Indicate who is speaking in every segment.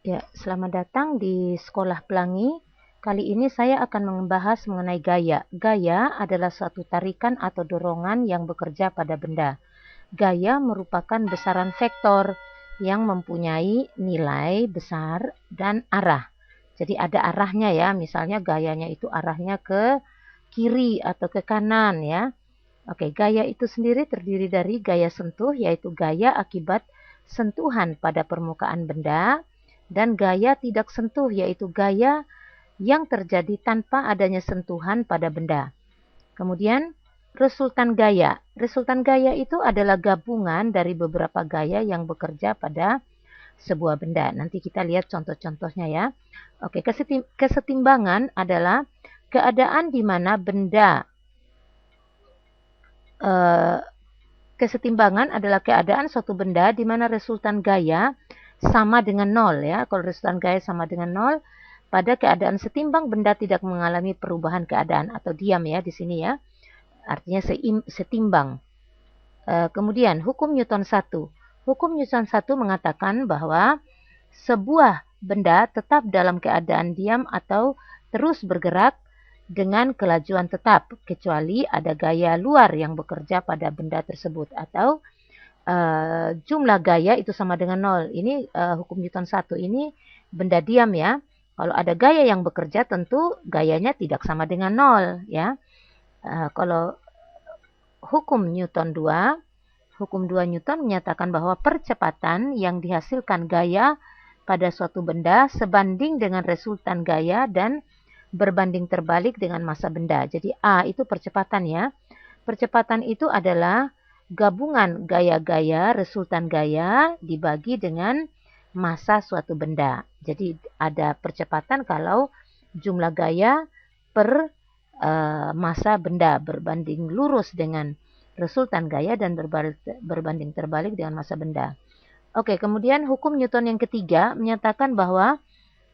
Speaker 1: Ya, selamat datang di Sekolah Pelangi. Kali ini saya akan membahas mengenai gaya. Gaya adalah suatu tarikan atau dorongan yang bekerja pada benda. Gaya merupakan besaran vektor yang mempunyai nilai besar dan arah. Jadi ada arahnya ya, misalnya gayanya itu arahnya ke kiri atau ke kanan ya. Oke, gaya itu sendiri terdiri dari gaya sentuh, yaitu gaya akibat sentuhan pada permukaan benda, dan gaya tidak sentuh, yaitu gaya yang terjadi tanpa adanya sentuhan pada benda. Kemudian, resultan gaya. Resultan gaya itu adalah gabungan dari beberapa gaya yang bekerja pada sebuah benda. Nanti kita lihat contoh-contohnya ya. Oke, kesetimbangan adalah keadaan di mana benda kesetimbangan adalah keadaan suatu benda di mana resultan gaya sama dengan nol ya. Kalau resultan gaya sama dengan nol, pada keadaan setimbang benda tidak mengalami perubahan keadaan atau diam ya di sini ya. Artinya setimbang. Kemudian hukum Newton 1. Hukum Newton 1 mengatakan bahwa sebuah benda tetap dalam keadaan diam atau terus bergerak dengan kelajuan tetap, kecuali ada gaya luar yang bekerja pada benda tersebut, atau jumlah gaya itu sama dengan nol. Ini hukum Newton 1 ini benda diam ya. Kalau ada gaya yang bekerja, tentu gayanya tidak sama dengan nol ya. Kalau hukum Newton 2, hukum 2 Newton menyatakan bahwa percepatan yang dihasilkan gaya pada suatu benda sebanding dengan resultan gaya dan berbanding terbalik dengan massa benda. Jadi A itu percepatan ya. Percepatan itu adalah gabungan gaya-gaya, resultan gaya dibagi dengan massa suatu benda. Jadi ada percepatan kalau jumlah gaya per massa benda berbanding lurus dengan resultan gaya dan berbanding terbalik dengan massa benda. Oke, kemudian hukum Newton yang ketiga menyatakan bahwa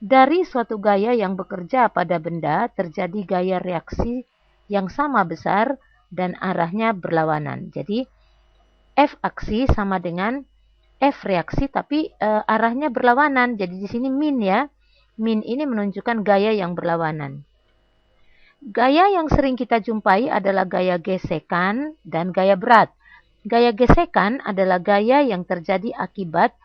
Speaker 1: dari suatu gaya yang bekerja pada benda terjadi gaya reaksi yang sama besar dan arahnya berlawanan. Jadi F aksi sama dengan F reaksi tapi arahnya berlawanan. Jadi di sini min ya. Min ini menunjukkan gaya yang berlawanan. Gaya yang sering kita jumpai adalah gaya gesekan dan gaya berat. Gaya gesekan adalah gaya yang terjadi akibat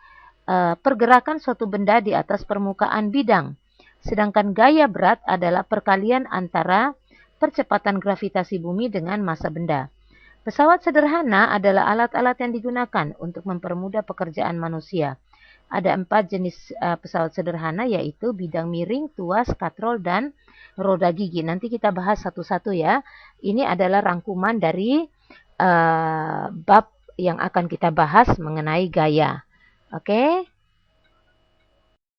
Speaker 1: pergerakan suatu benda di atas permukaan bidang. Sedangkan gaya berat adalah perkalian antara percepatan gravitasi bumi dengan massa benda. Pesawat sederhana adalah alat-alat yang digunakan untuk mempermudah pekerjaan manusia. Ada 4 jenis pesawat sederhana, yaitu bidang miring, tuas, katrol, dan roda gigi. Nanti kita bahas satu-satu ya. Ini adalah rangkuman dari bab yang akan kita bahas mengenai gaya. Oke.